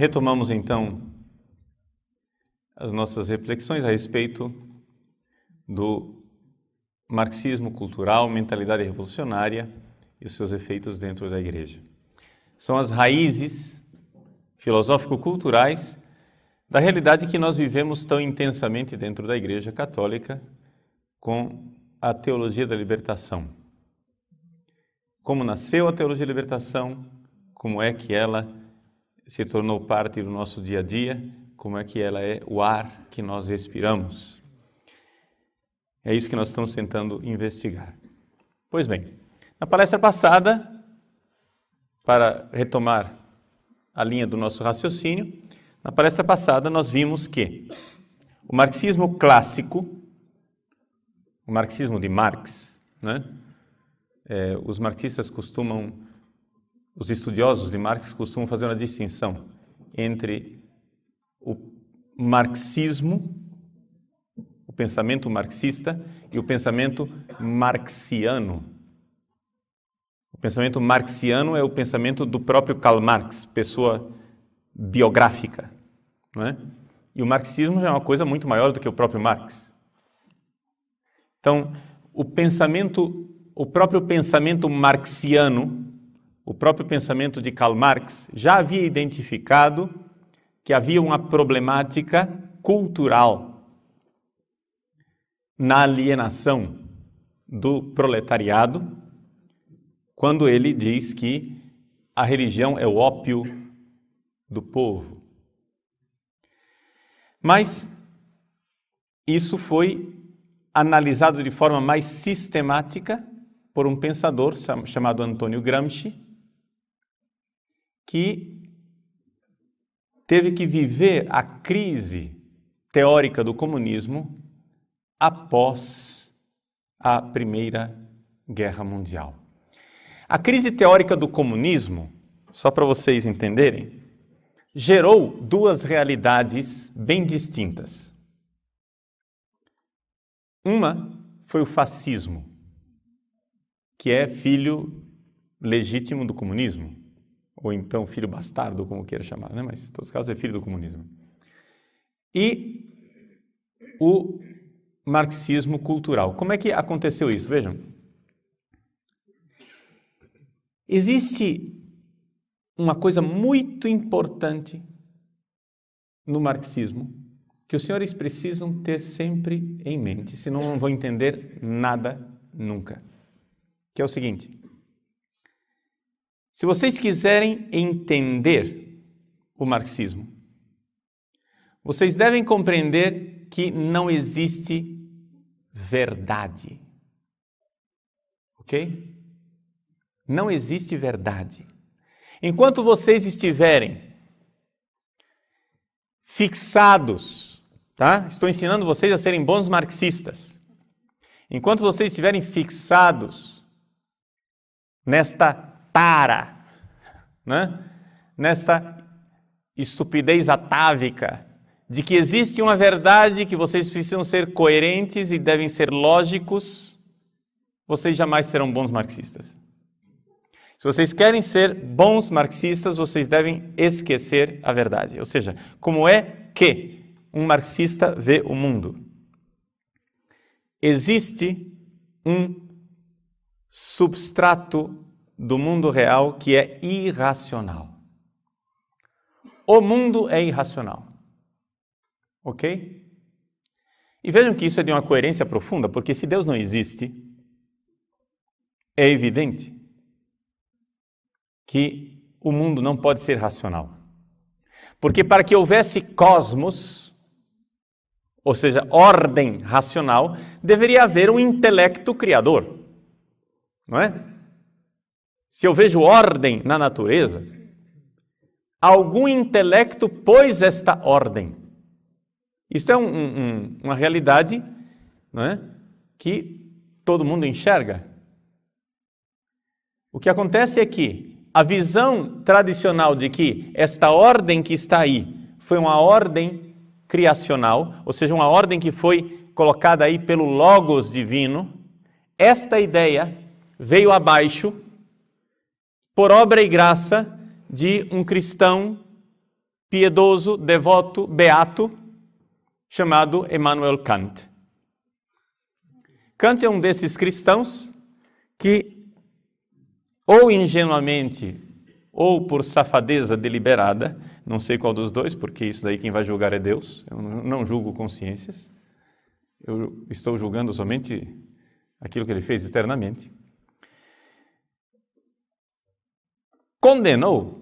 Retomamos então as nossas reflexões a respeito do marxismo cultural, mentalidade revolucionária e os seus efeitos dentro da igreja. São as raízes filosófico-culturais da realidade que nós vivemos tão intensamente dentro da Igreja Católica com a teologia da libertação. Como nasceu a teologia da libertação, como é que ela se tornou parte do nosso dia a dia, como é que ela é o ar que nós respiramos. É isso que nós estamos tentando investigar. Pois bem, na palestra passada, para retomar a linha do nosso raciocínio, na palestra passada nós vimos que o marxismo clássico, o marxismo de Marx, os marxistas costumam, os estudiosos de Marx costumam fazer uma distinção entre o marxismo, o pensamento marxista e o pensamento marxiano. O pensamento marxiano é o pensamento do próprio Karl Marx, pessoa biográfica, não é? E o marxismo já é uma coisa muito maior do que o próprio Marx. Então, o próprio pensamento marxiano, o próprio pensamento de Karl Marx já havia identificado que havia uma problemática cultural na alienação do proletariado, quando ele diz que a religião é o ópio do povo. Mas isso foi analisado de forma mais sistemática por um pensador chamado Antônio Gramsci, que teve que viver a crise teórica do comunismo após a Primeira Guerra Mundial. A crise teórica do comunismo, só para vocês entenderem, gerou duas realidades bem distintas. Uma foi o fascismo, que é filho legítimo do comunismo, ou então filho bastardo, como queira chamar, né? Mas em todos os casos é filho do comunismo. E o marxismo cultural. Como é que aconteceu isso? Vejam. Existe uma coisa muito importante no marxismo que os senhores precisam ter sempre em mente, senão não vão entender nada nunca. Que é o seguinte: se vocês quiserem entender o marxismo, vocês devem compreender que não existe verdade. Ok? Não existe verdade. Enquanto vocês estiverem fixados, tá? Estou ensinando vocês a serem bons marxistas. Enquanto vocês estiverem fixados nesta tara, nesta estupidez atávica, de que existe uma verdade, que vocês precisam ser coerentes e devem ser lógicos, vocês jamais serão bons marxistas. Se vocês querem ser bons marxistas, vocês devem esquecer a verdade. Ou seja, como é que um marxista vê o mundo? Existe um substrato do mundo real que é irracional. O mundo é irracional. Ok? E vejam que isso é de uma coerência profunda, porque se Deus não existe, é evidente que o mundo não pode ser racional. Porque para que houvesse cosmos, ou seja, ordem racional, deveria haver um intelecto criador. Não é? Se eu vejo ordem na natureza, algum intelecto pôs esta ordem. Isto é uma realidade, não é? Que todo mundo enxerga. O que acontece é que a visão tradicional de que esta ordem que está aí foi uma ordem criacional, ou seja, uma ordem que foi colocada aí pelo Logos divino, esta ideia veio abaixo por obra e graça de um cristão piedoso, devoto, beato, chamado Immanuel Kant. Kant é um desses cristãos que, ou ingenuamente, ou por safadeza deliberada, não sei qual dos dois, porque isso daí quem vai julgar é Deus, eu não julgo consciências, eu estou julgando somente aquilo que ele fez externamente, condenou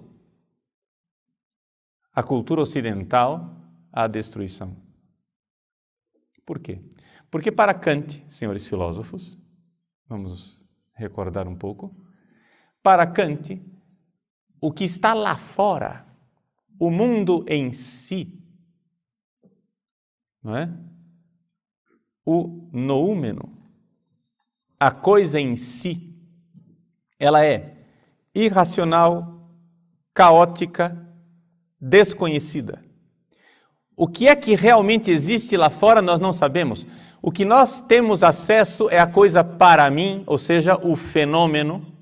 a cultura ocidental à destruição. Por quê? Porque para Kant, senhores filósofos, vamos recordar um pouco, para Kant, o que está lá fora, o mundo em si, não é? O noúmeno, a coisa em si, ela é irracional, caótica, desconhecida. O que é que realmente existe lá fora nós não sabemos. O que nós temos acesso é a coisa para mim, ou seja, o fenômeno,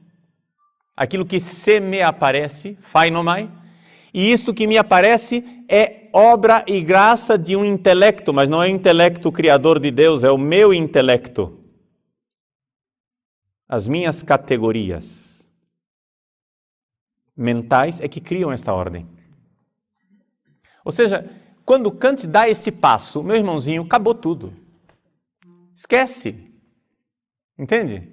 aquilo que se me aparece, phainomai, e isto que me aparece é obra e graça de um intelecto, mas não é o intelecto criador de Deus, é o meu intelecto. As minhas categorias mentais é que criam esta ordem. Ou seja, quando Kant dá esse passo, meu irmãozinho, acabou tudo. Esquece. Entende?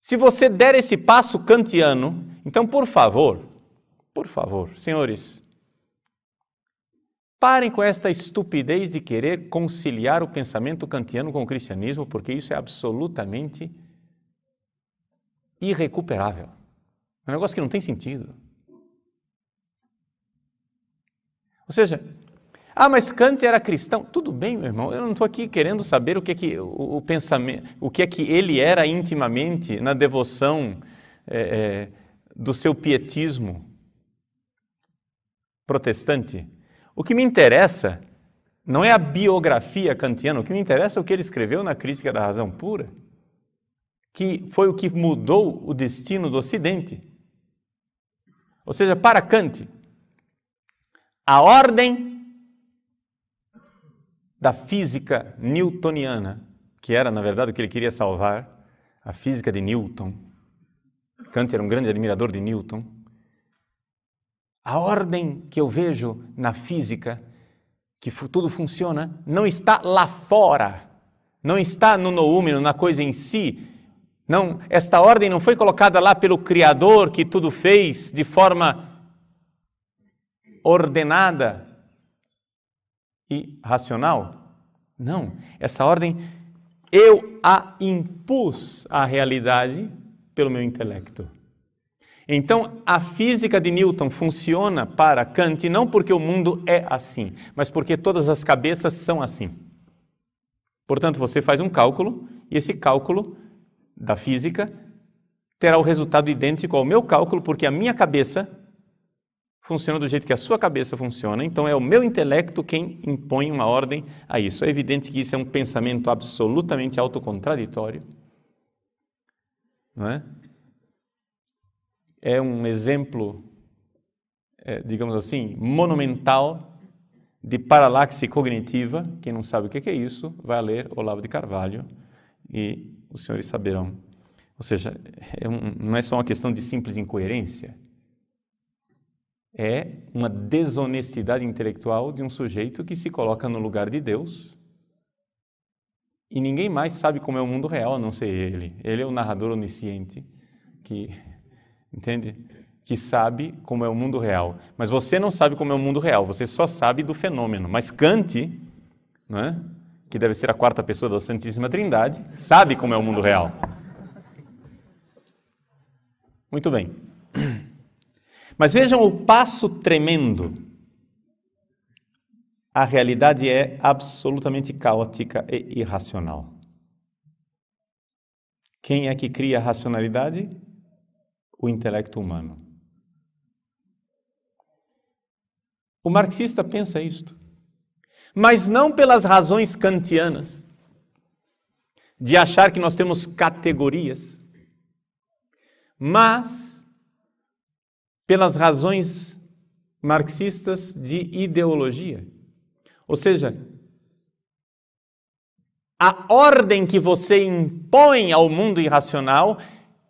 Se você der esse passo kantiano, então, por favor, senhores, parem com esta estupidez de querer conciliar o pensamento kantiano com o cristianismo, porque isso é absolutamente irrecuperável. É um negócio que não tem sentido. Ou seja, mas Kant era cristão. Tudo bem, meu irmão, eu não estou aqui querendo saber o que é que o pensamento, o que é que ele era intimamente na devoção do seu pietismo protestante. O que me interessa não é a biografia kantiana, o que me interessa é o que ele escreveu na Crítica da Razão Pura, que foi o que mudou o destino do Ocidente. Ou seja, para Kant, a ordem da física newtoniana, que era, na verdade, o que ele queria salvar, a física de Newton. Kant era um grande admirador de Newton. A ordem que eu vejo na física, que tudo funciona, não está lá fora, não está no noúmeno, na coisa em si. Não, esta ordem não foi colocada lá pelo Criador que tudo fez de forma ordenada e racional. Não, essa ordem eu a impus à realidade pelo meu intelecto. Então, a física de Newton funciona para Kant não porque o mundo é assim, mas porque todas as cabeças são assim. Portanto, você faz um cálculo e esse cálculo da física terá o resultado idêntico ao meu cálculo, porque a minha cabeça funciona do jeito que a sua cabeça funciona, então é o meu intelecto quem impõe uma ordem a isso. É evidente que isso é um pensamento absolutamente autocontraditório, não é? É um exemplo, digamos assim, monumental de paralaxe cognitiva. Quem não sabe o que é isso, vai ler Olavo de Carvalho e os senhores saberão. Ou seja, não é só uma questão de simples incoerência, é uma desonestidade intelectual de um sujeito que se coloca no lugar de Deus e ninguém mais sabe como é o mundo real a não ser ele. Ele é o narrador onisciente que... Entende? Que sabe como é o mundo real. Mas você não sabe como é o mundo real, você só sabe do fenômeno. Mas Kant, não é? Que deve ser a quarta pessoa da Santíssima Trindade, sabe como é o mundo real. Muito bem. Mas vejam o passo tremendo. A realidade é absolutamente caótica e irracional. Quem é que cria a racionalidade? O intelecto humano. O marxista pensa isto, mas não pelas razões kantianas, de achar que nós temos categorias, mas pelas razões marxistas de ideologia. Ou seja, a ordem que você impõe ao mundo irracional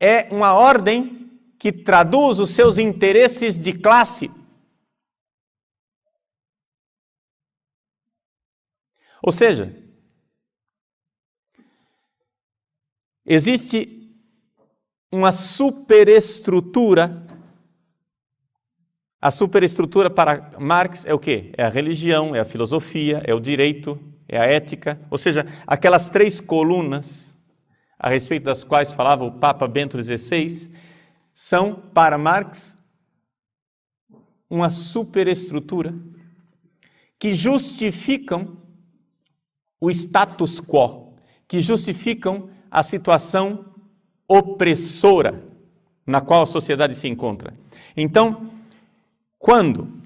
é uma ordem que traduz os seus interesses de classe. Ou seja, existe uma superestrutura. A superestrutura para Marx é o quê? É a religião, é a filosofia, é o direito, é a ética. Ou seja, aquelas 3 colunas a respeito das quais falava o Papa Bento XVI, são, para Marx, uma superestrutura que justificam o status quo, que justificam a situação opressora na qual a sociedade se encontra. Então, quando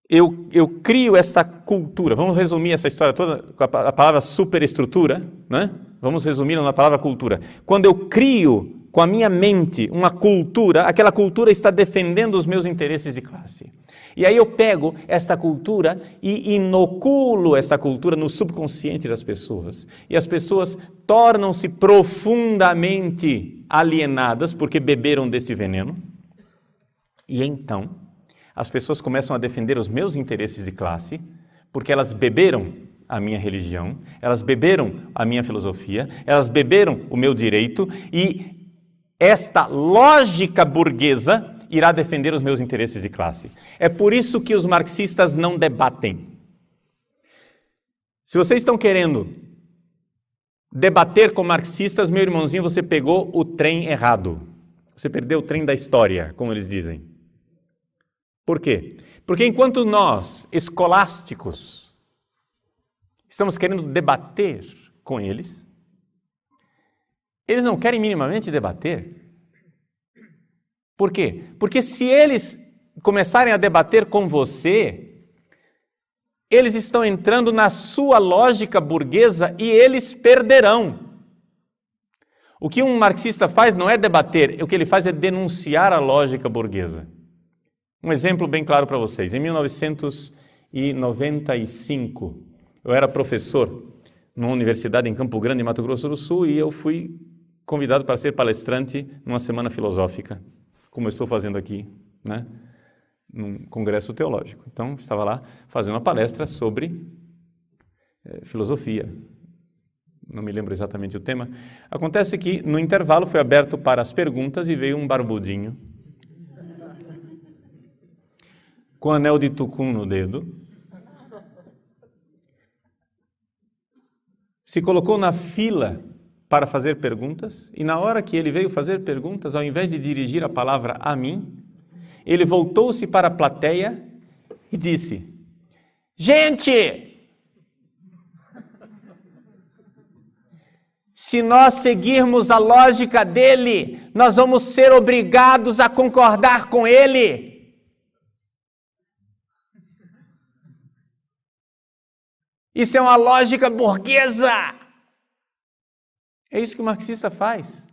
eu crio esta cultura, vamos resumir essa história toda com a palavra superestrutura, né? Vamos resumi-la na palavra cultura. Quando eu crio com a minha mente uma cultura, aquela cultura está defendendo os meus interesses de classe. E aí eu pego essa cultura e inoculo essa cultura no subconsciente das pessoas. E as pessoas tornam-se profundamente alienadas porque beberam desse veneno. E então, as pessoas começam a defender os meus interesses de classe porque elas beberam a minha religião, elas beberam a minha filosofia, elas beberam o meu direito e esta lógica burguesa irá defender os meus interesses de classe. É por isso que os marxistas não debatem. Se vocês estão querendo debater com marxistas, meu irmãozinho, você pegou o trem errado. Você perdeu o trem da história, como eles dizem. Por quê? Porque enquanto nós, escolásticos, estamos querendo debater com eles, eles não querem minimamente debater. Por quê? Porque se eles começarem a debater com você, eles estão entrando na sua lógica burguesa e eles perderão. O que um marxista faz não é debater, o que ele faz é denunciar a lógica burguesa. Um exemplo bem claro para vocês. Em 1995, eu era professor numa universidade em Campo Grande, Mato Grosso do Sul, e eu fui convidado para ser palestrante numa semana filosófica, como eu estou fazendo aqui, né, num congresso teológico. Então, estava lá fazendo uma palestra sobre filosofia. Não me lembro exatamente o tema. Acontece que, no intervalo, foi aberto para as perguntas e veio um barbudinho com anel de tucum no dedo, se colocou na fila para fazer perguntas, e na hora que ele veio fazer perguntas, ao invés de dirigir a palavra a mim, ele voltou-se para a plateia e disse: gente, se nós seguirmos a lógica dele, nós vamos ser obrigados a concordar com ele. Isso é uma lógica burguesa. É isso que o marxista faz.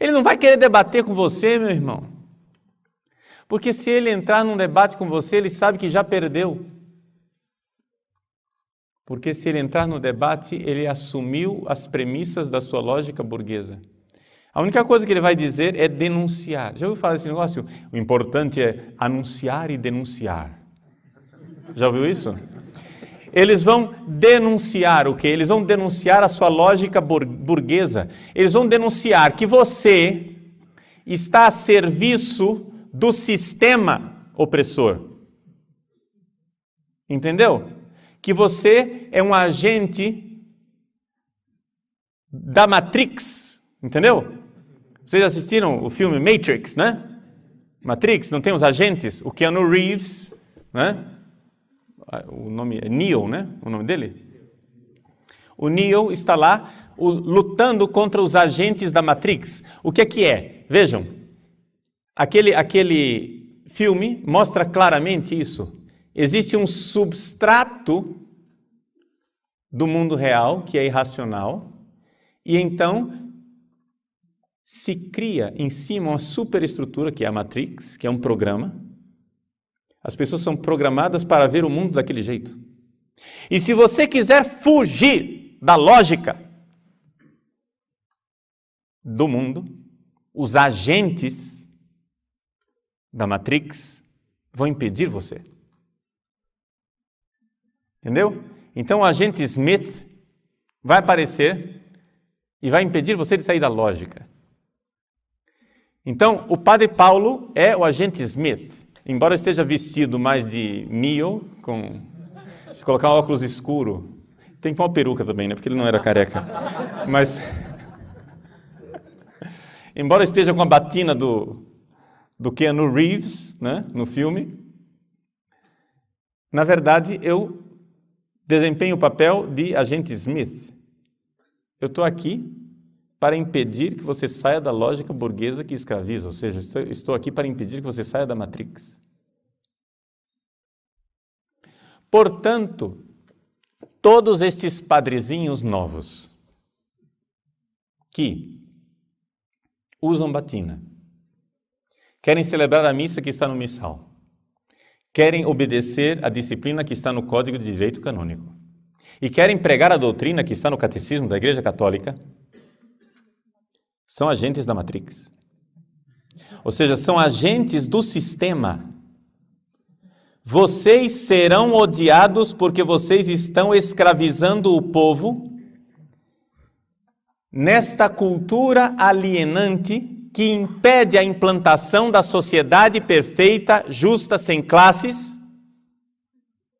Ele não vai querer debater com você, meu irmão. Porque se ele entrar num debate com você, ele sabe que já perdeu. Porque se ele entrar no debate, ele assumiu as premissas da sua lógica burguesa. A única coisa que ele vai dizer é denunciar. Já ouviu falar desse negócio? O importante é anunciar e denunciar. Já ouviu isso? Eles vão denunciar o quê? Eles vão denunciar a sua lógica burguesa. Eles vão denunciar que você está a serviço do sistema opressor. Entendeu? Que você é um agente da Matrix. Entendeu? Vocês assistiram o filme Matrix, né? Matrix, não tem os agentes? O Keanu Reeves, né? O nome é Neo, né? O nome dele? O Neo está lá lutando contra os agentes da Matrix. O que é? Vejam, aquele filme mostra claramente isso. Existe um substrato do mundo real, que é irracional, e então se cria em cima uma superestrutura, que é a Matrix, que é um programa, As pessoas são programadas para ver o mundo daquele jeito. E se você quiser fugir da lógica do mundo, os agentes da Matrix vão impedir você. Entendeu? Então o agente Smith vai aparecer e vai impedir você de sair da lógica. Então, o Padre Paulo é o agente Smith. Embora esteja vestido mais de Neo, se colocar um óculos escuro, tem que pôr uma peruca também, né? Porque ele não era careca. Mas, embora esteja com a batina do Keanu Reeves, né? No filme, na verdade, eu desempenho o papel de agente Smith. Eu estou aqui para impedir que você saia da lógica burguesa que escraviza, ou seja, estou aqui para impedir que você saia da Matrix. Portanto, todos estes padrezinhos novos que usam batina, querem celebrar a missa que está no missal, querem obedecer a disciplina que está no Código de Direito Canônico e querem pregar a doutrina que está no Catecismo da Igreja Católica, são agentes da Matrix. Ou seja, são agentes do sistema. Vocês serão odiados porque vocês estão escravizando o povo nesta cultura alienante que impede a implantação da sociedade perfeita, justa, sem classes.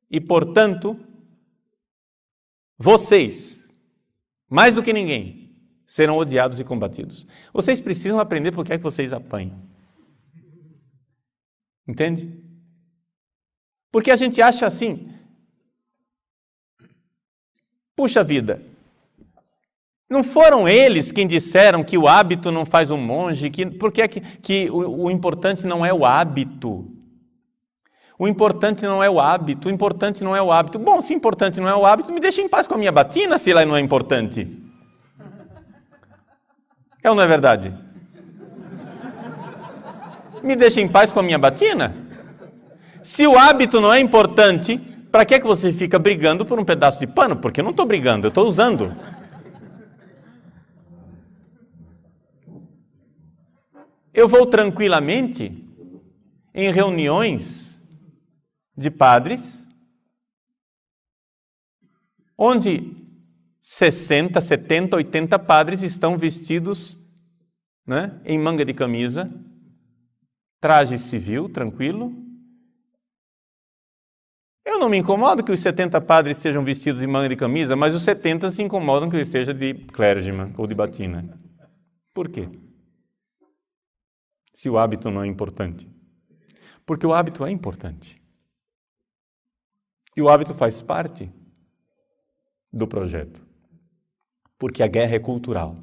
E, portanto, vocês, mais do que ninguém, serão odiados e combatidos. Vocês precisam aprender por que é que vocês apanham. Entende? Porque a gente acha assim, puxa vida, não foram eles quem disseram que o hábito não faz um monge, por que é que o importante não é o hábito? O importante não é o hábito, o importante não é o hábito. Bom, se importante não é o hábito, me deixa em paz com a minha batina se ela não é importante. É ou não é verdade? Me deixa em paz com a minha batina? Se o hábito não é importante, para que você fica brigando por um pedaço de pano? Porque eu não estou brigando, eu estou usando. Eu vou tranquilamente em reuniões de padres, onde 60, 70, 80 padres estão vestidos, né, em manga de camisa, traje civil, tranquilo. Eu não me incomodo que os 70 padres sejam vestidos em manga de camisa, mas os 70 se incomodam que eu esteja de clergyman ou de batina. Por quê? Se o hábito não é importante. Porque o hábito é importante. E o hábito faz parte do projeto. Porque a guerra é cultural.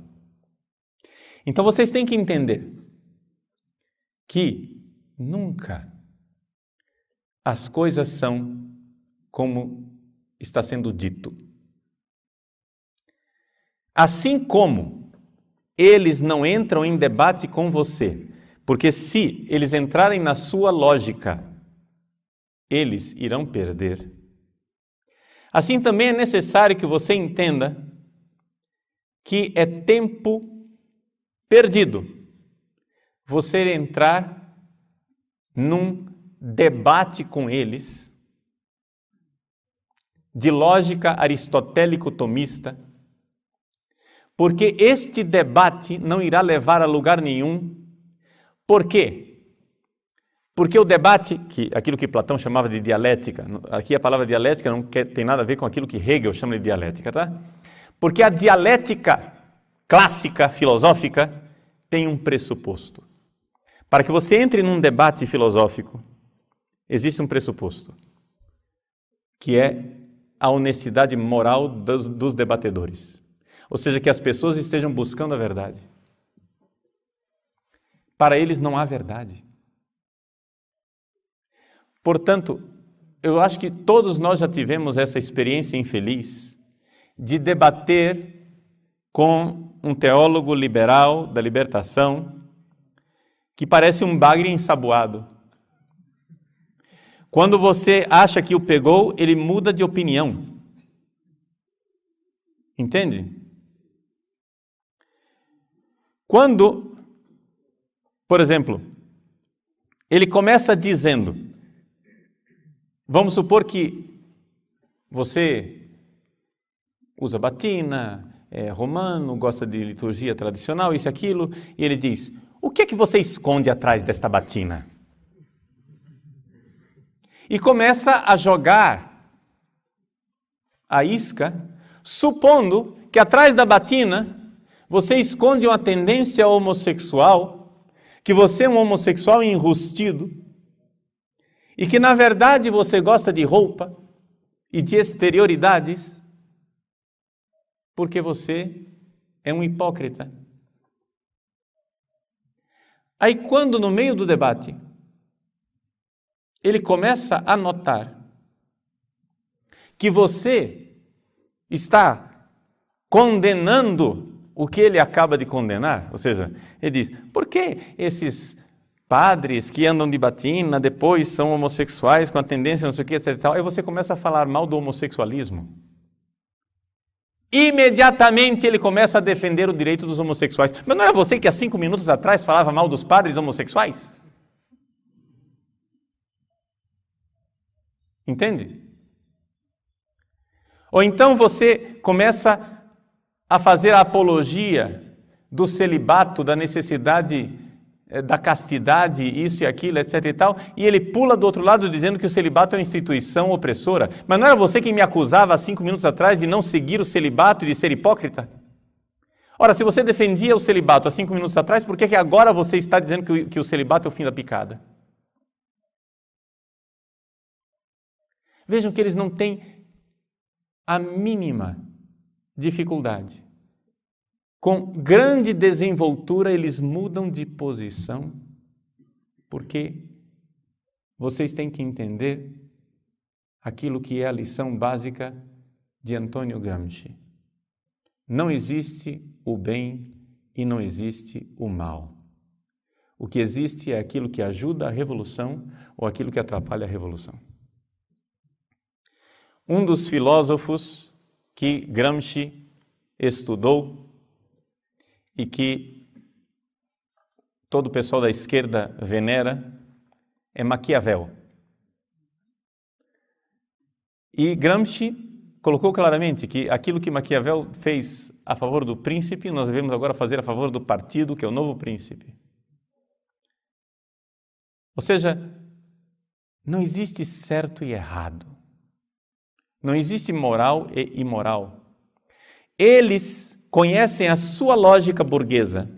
Então vocês têm que entender que nunca as coisas são como está sendo dito. Assim como eles não entram em debate com você, porque se eles entrarem na sua lógica, eles irão perder. Assim também é necessário que você entenda que é tempo perdido você entrar num debate com eles de lógica aristotélico-tomista, porque este debate não irá levar a lugar nenhum. Por quê? Porque o debate, aquilo que Platão chamava de dialética, aqui a palavra dialética não tem nada a ver com aquilo que Hegel chama de dialética, tá? Porque a dialética clássica, filosófica, tem um pressuposto. Para que você entre num debate filosófico, existe um pressuposto, que é a honestidade moral dos debatedores. Ou seja, que as pessoas estejam buscando a verdade. Para eles não há verdade. Portanto, eu acho que todos nós já tivemos essa experiência infeliz de debater com um teólogo liberal da libertação que parece um bagre ensaboado. Quando você acha que o pegou, ele muda de opinião. Entende? Quando, por exemplo, ele começa dizendo, vamos supor que você usa batina, é romano, gosta de liturgia tradicional, isso e aquilo, e ele diz, o que é que você esconde atrás desta batina? E começa a jogar a isca, supondo que atrás da batina você esconde uma tendência homossexual, que você é um homossexual enrustido, e que na verdade você gosta de roupa e de exterioridades, porque você é um hipócrita. Aí quando no meio do debate, ele começa a notar que você está condenando o que ele acaba de condenar, ou seja, ele diz, por que esses padres que andam de batina depois são homossexuais com a tendência não sei o que, etc e tal, aí você começa a falar mal do homossexualismo. Imediatamente ele começa a defender o direito dos homossexuais. Mas não era você que há 5 minutos atrás falava mal dos padres homossexuais? Entende? Ou então você começa a fazer a apologia do celibato, da necessidade da castidade, isso e aquilo, etc e tal, e ele pula do outro lado dizendo que o celibato é uma instituição opressora. Mas não era você quem me acusava há 5 minutos atrás de não seguir o celibato e de ser hipócrita? Ora, se você defendia o celibato há 5 minutos atrás, por que agora você está dizendo que o celibato é o fim da picada? Vejam que eles não têm a mínima dificuldade. Com grande desenvoltura, eles mudam de posição, porque vocês têm que entender aquilo que é a lição básica de Antônio Gramsci. Não existe o bem e não existe o mal. O que existe é aquilo que ajuda a revolução ou aquilo que atrapalha a revolução. Um dos filósofos que Gramsci estudou e que todo o pessoal da esquerda venera é Maquiavel. E Gramsci colocou claramente que aquilo que Maquiavel fez a favor do príncipe, nós devemos agora fazer a favor do partido, que é o novo príncipe. Ou seja, não existe certo e errado. Não existe moral e imoral. Eles conhecem a sua lógica burguesa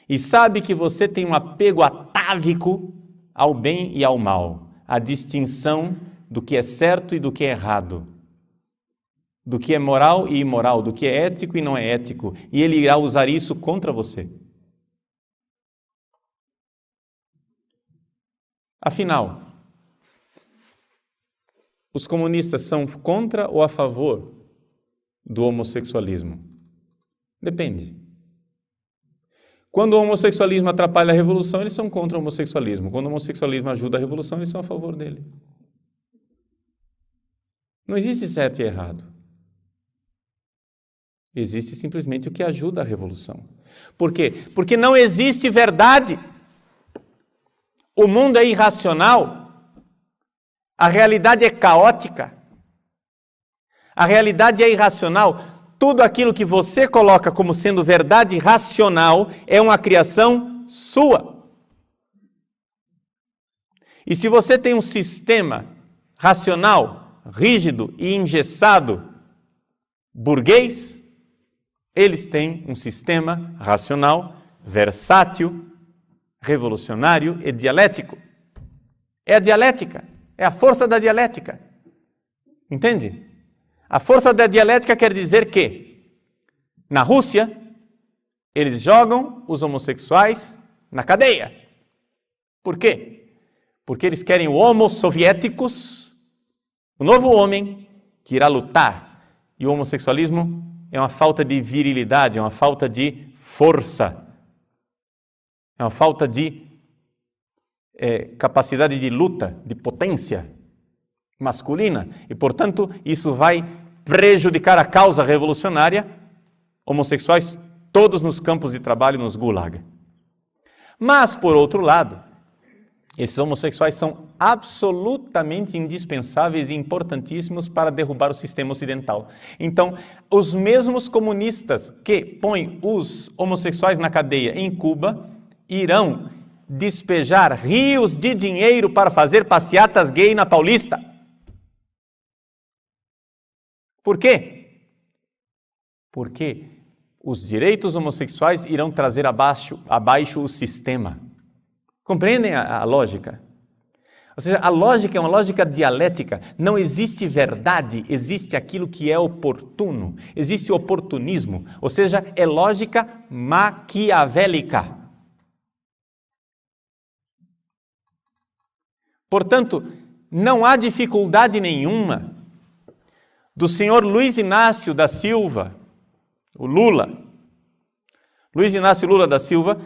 e sabem que você tem um apego atávico ao bem e ao mal, a distinção do que é certo e do que é errado, do que é moral e imoral, do que é ético e não é ético, e ele irá usar isso contra você. Afinal, os comunistas são contra ou a favor do homossexualismo? Depende. Quando o homossexualismo atrapalha a revolução, eles são contra o homossexualismo. Quando o homossexualismo ajuda a revolução, eles são a favor dele. Não existe certo e errado. Existe simplesmente o que ajuda a revolução. Por quê? Porque não existe verdade. O mundo é irracional. A realidade é caótica. A realidade é irracional. Tudo aquilo que você coloca como sendo verdade racional é uma criação sua. E se você tem um sistema racional, rígido e engessado, burguês, eles têm um sistema racional, versátil, revolucionário e dialético. É a dialética, é a força da dialética. Entende? A força da dialética quer dizer que, na Rússia, eles jogam os homossexuais na cadeia. Por quê? Porque eles querem o homo soviéticos, o novo homem que irá lutar. E o homossexualismo é uma falta de virilidade, é uma falta de força, é uma falta de capacidade de luta, de potência. masculina. E, portanto, isso vai prejudicar a causa revolucionária, homossexuais todos nos campos de trabalho, nos gulag. Mas, por outro lado, esses homossexuais são absolutamente indispensáveis e importantíssimos para derrubar o sistema ocidental. Então, os mesmos comunistas que põem os homossexuais na cadeia em Cuba irão despejar rios de dinheiro para fazer passeatas gay na Paulista. Por quê? Porque os direitos homossexuais irão trazer abaixo o sistema. Compreendem a lógica? Ou seja, a lógica é uma lógica dialética. Não existe verdade, existe aquilo que é oportuno. Existe oportunismo, ou seja, é lógica maquiavélica. Portanto, não há dificuldade nenhuma do senhor Luiz Inácio da Silva, o Lula, Luiz Inácio Lula da Silva,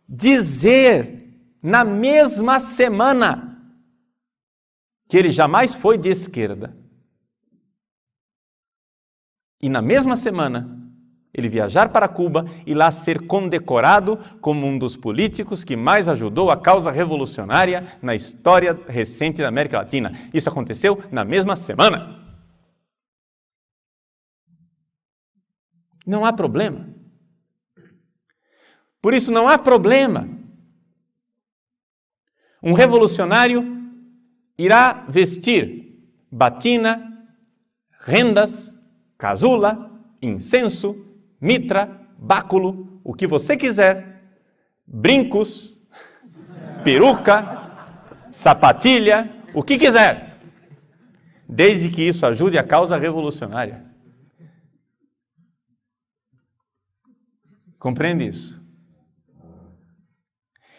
dizer na mesma semana que ele jamais foi de esquerda. E na mesma semana, ele viajar para Cuba e lá ser condecorado como um dos políticos que mais ajudou a causa revolucionária na história recente da América Latina. Isso aconteceu na mesma semana. Não há problema. Por isso não há problema. Um revolucionário irá vestir batina, rendas, casula, incenso, mitra, báculo, o que você quiser, brincos, peruca, sapatilha, o que quiser, desde que isso ajude a causa revolucionária. Compreende isso?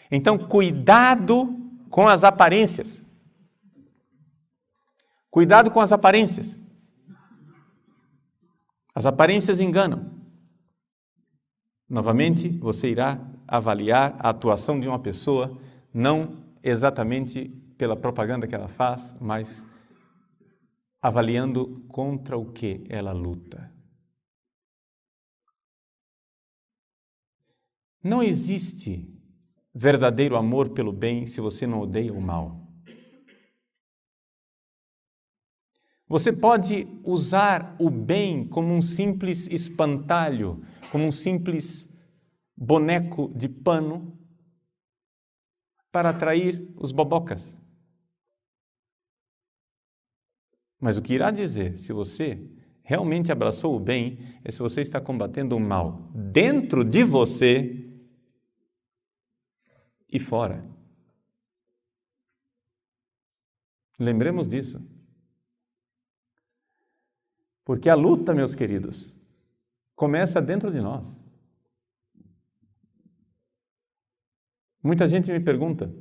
Então, cuidado com as aparências. Cuidado com as aparências. As aparências enganam. Novamente, você irá avaliar a atuação de uma pessoa, não exatamente pela propaganda que ela faz, mas avaliando contra o que ela luta. Não existe verdadeiro amor pelo bem se você não odeia o mal. Você pode usar o bem como um simples espantalho, como um simples boneco de pano para atrair os bobocas. Mas o que irá dizer se você realmente abraçou o bem é se você está combatendo o mal dentro de você e fora. Lembremos disso. Porque a luta, meus queridos, começa dentro de nós. Muita gente me pergunta,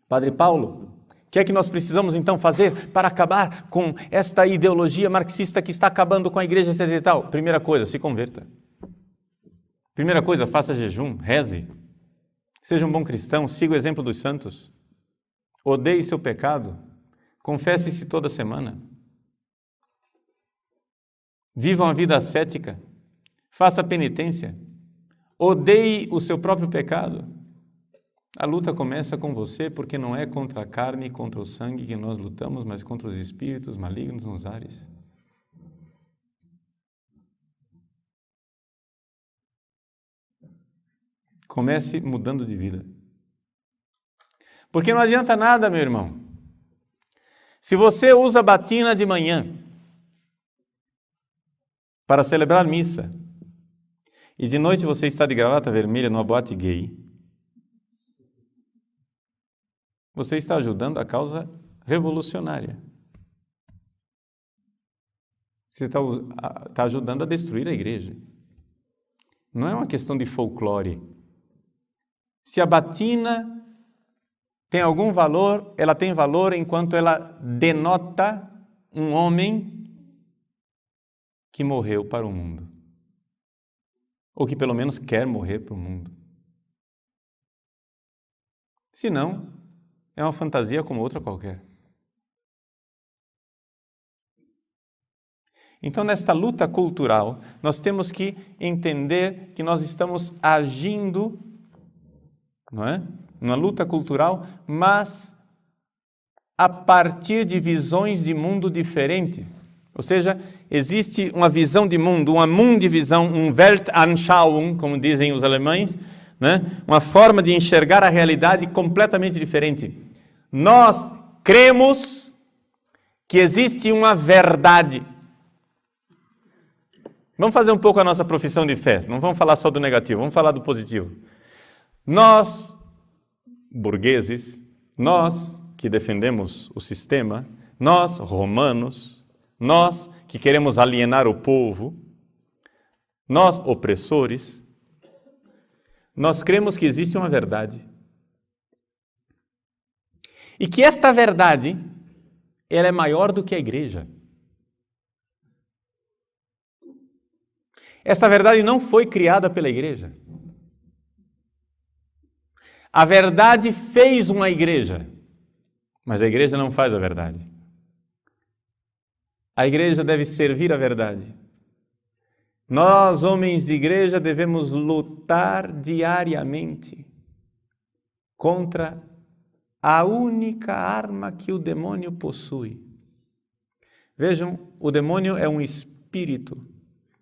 Padre Paulo, o que é que nós precisamos então fazer para acabar com esta ideologia marxista que está acabando com a igreja e tal? Primeira coisa, se converta. Primeira coisa, faça jejum, reze. Seja um bom cristão, siga o exemplo dos santos. Odeie seu pecado. Confesse-se toda semana. Viva uma vida ascética. Faça penitência. Odeie o seu próprio pecado. A luta começa com você, porque não é contra a carne e contra o sangue que nós lutamos, mas contra os espíritos malignos nos ares. Comece mudando de vida. Porque não adianta nada, meu irmão. Se você usa batina de manhã para celebrar missa e de noite você está de gravata vermelha numa boate gay, você está ajudando a causa revolucionária. Você está ajudando a destruir a igreja. Não é uma questão de folclore. Se a batina tem algum valor, ela tem valor enquanto ela denota um homem que morreu para o mundo. Ou que pelo menos quer morrer para o mundo. Se não, é uma fantasia como outra qualquer. Então, nesta luta cultural, nós temos que entender que nós estamos agindo, não é? Numa luta cultural, mas a partir de visões de mundo diferentes. Ou seja, existe uma visão de mundo, uma mundivisão, Weltanschauung, como dizem os alemães, né? Uma forma de enxergar a realidade completamente diferente. Nós cremos que existe uma verdade. Vamos fazer um pouco a nossa profissão de fé. Não vamos falar só do negativo, vamos falar do positivo. Nós, burgueses, nós que defendemos o sistema, nós, romanos, nós que queremos alienar o povo, nós, opressores, nós cremos que existe uma verdade. E que esta verdade, ela é maior do que a igreja. Esta verdade não foi criada pela igreja. A verdade fez uma igreja, mas a igreja não faz a verdade. A igreja deve servir a verdade. Nós, homens de igreja, devemos lutar diariamente contra a única arma que o demônio possui. Vejam, o demônio é um espírito.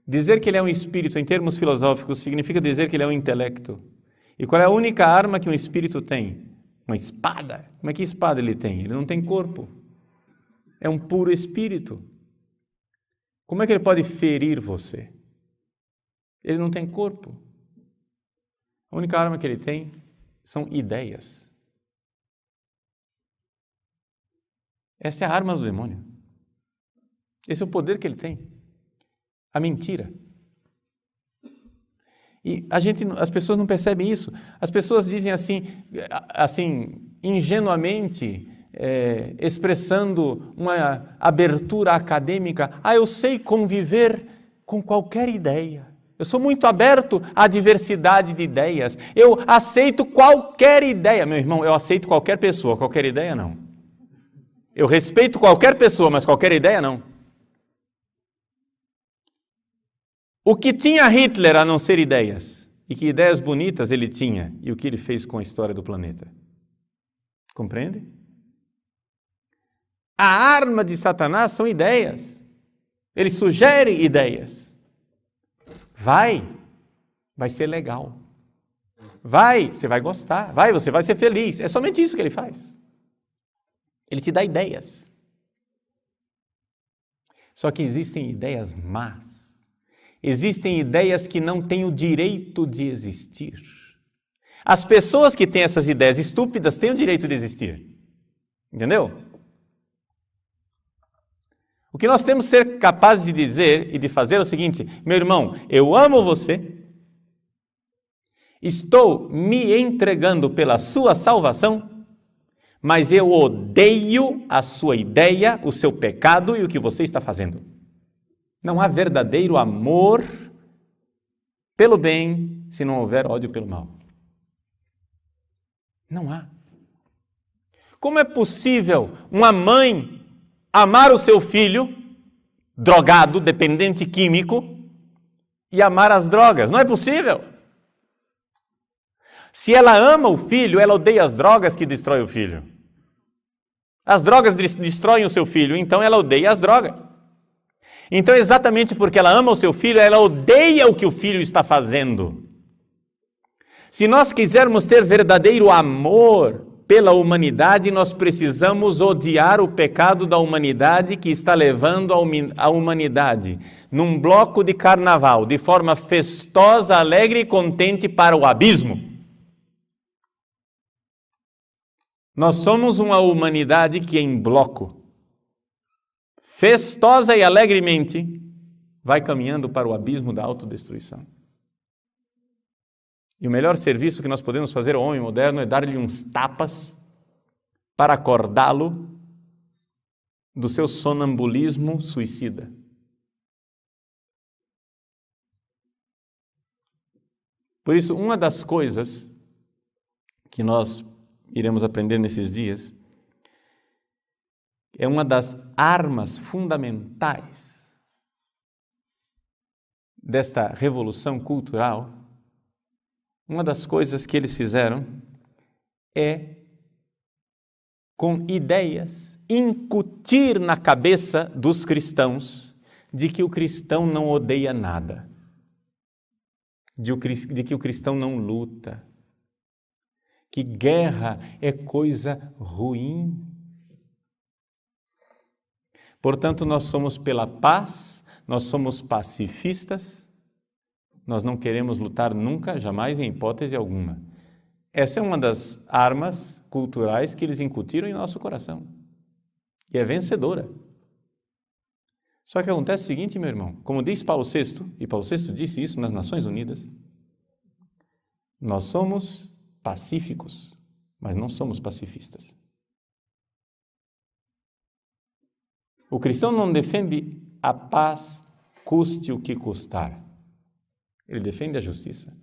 Dizer que ele é um espírito, em termos filosóficos, significa dizer que ele é um intelecto. E qual é a única arma que um espírito tem? Uma espada. Como é que espada ele tem? Ele não tem corpo. É um puro espírito. Como é que ele pode ferir você? Ele não tem corpo. A única arma que ele tem são ideias. Essa é a arma do demônio. Esse é o poder que ele tem. A mentira. E as pessoas não percebem isso. As pessoas dizem assim ingenuamente, expressando uma abertura acadêmica, eu sei conviver com qualquer ideia. Eu sou muito aberto à diversidade de ideias. Eu aceito qualquer ideia. Meu irmão, eu aceito qualquer pessoa, qualquer ideia não. Eu respeito qualquer pessoa, mas qualquer ideia não. O que tinha Hitler a não ser ideias? E que ideias bonitas ele tinha? E o que ele fez com a história do planeta? Compreende? A arma de Satanás são ideias. Ele sugere ideias. Vai ser legal. Você vai gostar. Você vai ser feliz. É somente isso que ele faz. Ele te dá ideias. Só que existem ideias más. Existem ideias que não têm o direito de existir. As pessoas que têm essas ideias estúpidas têm o direito de existir. Entendeu? O que nós temos que ser capazes de dizer e de fazer é o seguinte: meu irmão, eu amo você, estou me entregando pela sua salvação, mas eu odeio a sua ideia, o seu pecado e o que você está fazendo. Não há verdadeiro amor pelo bem se não houver ódio pelo mal. Não há. Como é possível uma mãe amar o seu filho, drogado, dependente químico, e amar as drogas? Não é possível. Se ela ama o filho, ela odeia as drogas que destroem o filho. As drogas destroem o seu filho, então ela odeia as drogas. Então, exatamente porque ela ama o seu filho, ela odeia o que o filho está fazendo. Se nós quisermos ter verdadeiro amor pela humanidade, nós precisamos odiar o pecado da humanidade que está levando a humanidade num bloco de carnaval, de forma festosa, alegre e contente para o abismo. Nós somos uma humanidade que em bloco, festosa e alegremente, vai caminhando para o abismo da autodestruição. E o melhor serviço que nós podemos fazer ao homem moderno é dar-lhe uns tapas para acordá-lo do seu sonambulismo suicida. Por isso, uma das coisas que nós iremos aprender nesses dias é uma das armas fundamentais desta revolução cultural, uma das coisas que eles fizeram é, com ideias, incutir na cabeça dos cristãos de que o cristão não odeia nada, de que o cristão não luta, que guerra é coisa ruim. Portanto, nós somos pela paz, nós somos pacifistas, nós não queremos lutar nunca, jamais, em hipótese alguma. Essa é uma das armas culturais que eles incutiram em nosso coração. E é vencedora. Só que acontece o seguinte, meu irmão, como diz Paulo VI, e Paulo VI disse isso nas Nações Unidas, nós somos pacíficos, mas não somos pacifistas. O cristão não defende a paz, custe o que custar. Ele defende a justiça.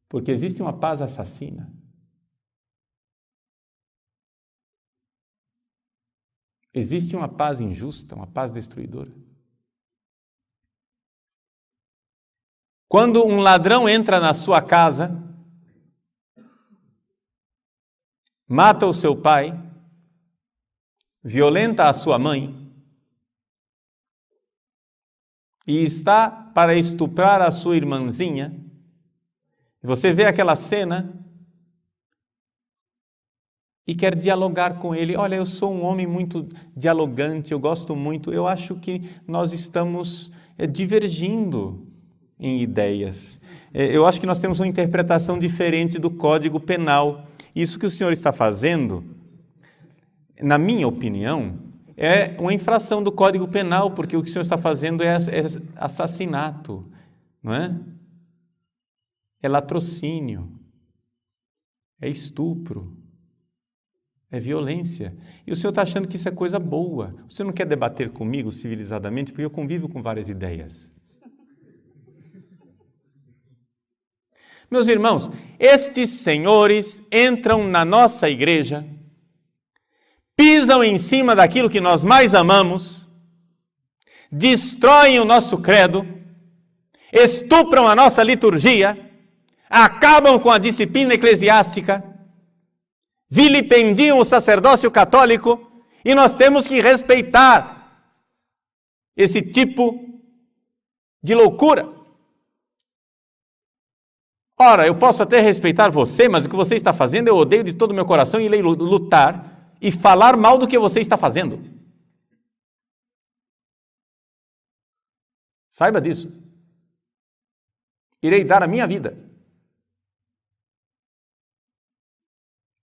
Porque existe uma paz assassina. Existe uma paz injusta, uma paz destruidora. Quando um ladrão entra na sua casa, mata o seu pai, violenta a sua mãe e está para estuprar a sua irmãzinha, você vê aquela cena e quer dialogar com ele. Olha, eu sou um homem muito dialogante, eu gosto muito, eu acho que nós estamos divergindo em ideias. Eu acho que nós temos uma interpretação diferente do Código Penal. Isso que o senhor está fazendo, na minha opinião, é uma infração do Código Penal, porque o que o senhor está fazendo é assassinato, não é? É latrocínio, é estupro, é violência. E o senhor está achando que isso é coisa boa. O senhor não quer debater comigo civilizadamente, porque eu convivo com várias ideias. Meus irmãos, estes senhores entram na nossa igreja, pisam em cima daquilo que nós mais amamos, destroem o nosso credo, estupram a nossa liturgia, acabam com a disciplina eclesiástica, vilipendiam o sacerdócio católico, e nós temos que respeitar esse tipo de loucura. Ora, eu posso até respeitar você, mas o que você está fazendo eu odeio de todo o meu coração e irei lutar e falar mal do que você está fazendo. Saiba disso. Irei dar a minha vida.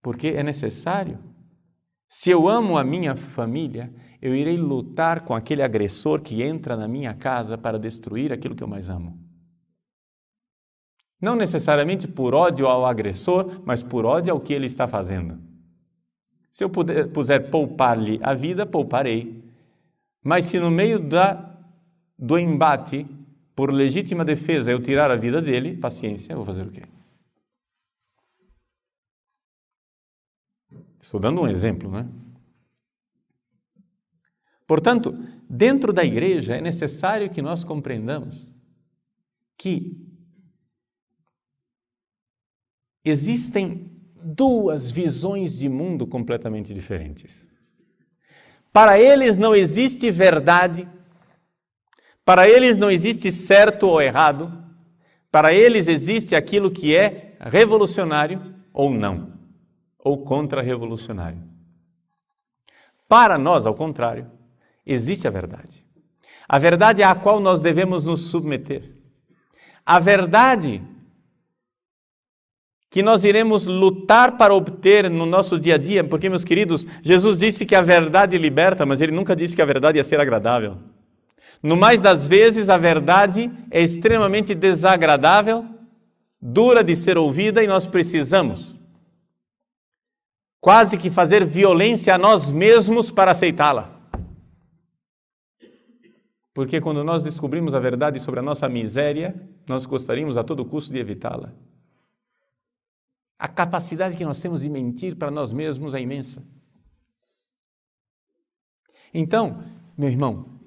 Porque é necessário. Se eu amo a minha família, eu irei lutar com aquele agressor que entra na minha casa para destruir aquilo que eu mais amo. Não necessariamente por ódio ao agressor, mas por ódio ao que ele está fazendo. Se eu puder poupar-lhe a vida, pouparei. Mas se no meio do embate, por legítima defesa, eu tirar a vida dele, paciência, eu vou fazer o quê? Estou dando um exemplo, né? Portanto, dentro da igreja é necessário que nós compreendamos que existem duas visões de mundo completamente diferentes. Para eles não existe verdade, para eles não existe certo ou errado, para eles existe aquilo que é revolucionário ou não, ou contra-revolucionário. Para nós, ao contrário, existe a verdade. A verdade à qual nós devemos nos submeter. A verdade que nós iremos lutar para obter no nosso dia a dia, porque, meus queridos, Jesus disse que a verdade liberta, mas ele nunca disse que a verdade ia ser agradável. No mais das vezes, a verdade é extremamente desagradável, dura de ser ouvida e nós precisamos quase que fazer violência a nós mesmos para aceitá-la. Porque quando nós descobrimos a verdade sobre a nossa miséria, nós gostaríamos a todo custo de evitá-la. A capacidade que nós temos de mentir para nós mesmos é imensa. Então, meu irmão,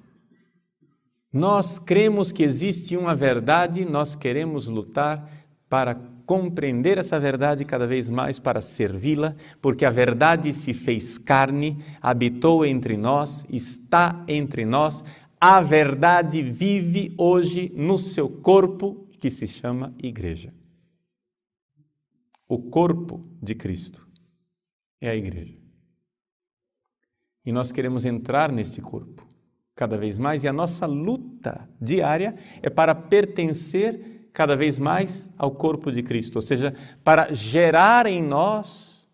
Nós cremos que existe uma verdade, nós queremos lutar para compreender essa verdade cada vez mais, para servi-la, porque a verdade se fez carne, habitou entre nós, está entre nós. A verdade vive hoje no seu corpo, que se chama igreja. O corpo de Cristo é a igreja. E nós queremos entrar nesse corpo cada vez mais, e a nossa luta diária é para pertencer cada vez mais ao corpo de Cristo, ou seja, para gerar em nós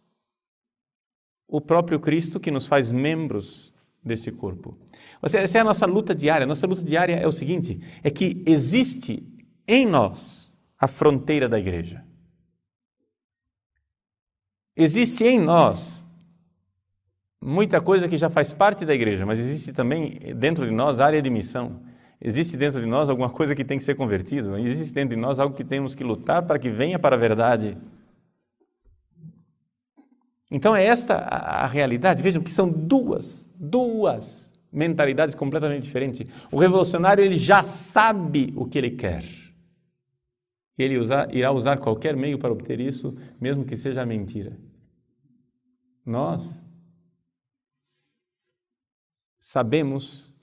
o próprio Cristo que nos faz membros desse corpo. Ou seja, essa é a nossa luta diária. A nossa luta diária é o seguinte, é que existe em nós a fronteira da igreja. Existe em nós muita coisa que já faz parte da igreja, mas existe também dentro de nós a área de missão. Existe dentro de nós alguma coisa que tem que ser convertida. Existe dentro de nós algo que temos que lutar para que venha para a verdade. Então é esta a realidade. Vejam que são duas mentalidades completamente diferentes. O revolucionário, ele já sabe o que ele quer. Ele irá usar qualquer meio para obter isso, mesmo que seja a mentira. Nós sabemos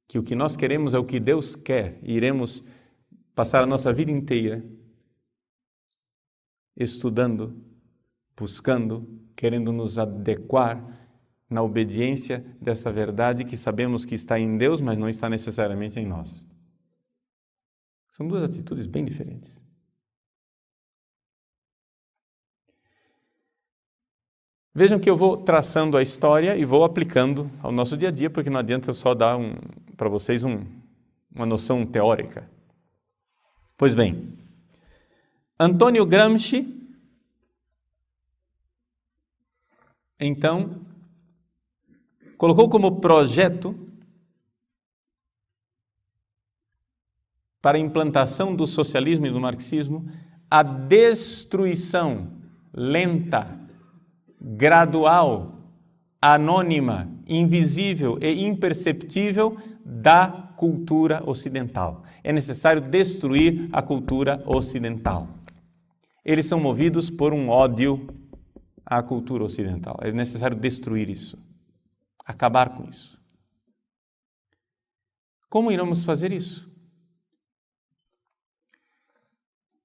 que o que nós queremos é o que Deus quer e iremos passar a nossa vida inteira estudando, buscando, querendo nos adequar na obediência dessa verdade que sabemos que está em Deus, mas não está necessariamente em nós. São duas atitudes bem diferentes. Vejam que eu vou traçando a história e vou aplicando ao nosso dia a dia, porque não adianta eu só dar para vocês uma noção teórica. Pois bem, Antônio Gramsci, então, colocou como projeto para a implantação do socialismo e do marxismo a destruição lenta, gradual, anônima, invisível e imperceptível da cultura ocidental. É necessário destruir a cultura ocidental. Eles são movidos por um ódio à cultura ocidental. É necessário destruir isso, acabar com isso. Como iremos fazer isso?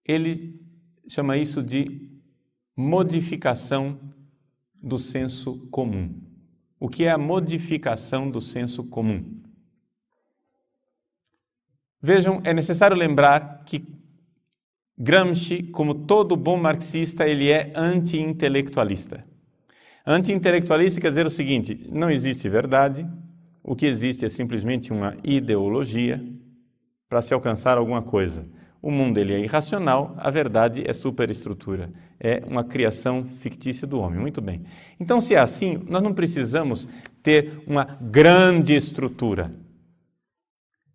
Ele chama isso de modificação do senso comum. O que é a modificação do senso comum? Vejam, é necessário lembrar que Gramsci, como todo bom marxista, ele é anti-intelectualista. Anti-intelectualista quer dizer o seguinte: não existe verdade, o que existe é simplesmente uma ideologia para se alcançar alguma coisa. O mundo ele é irracional, a verdade é superestrutura, é uma criação fictícia do homem. Muito bem. Então, se é assim, nós não precisamos ter uma grande estrutura.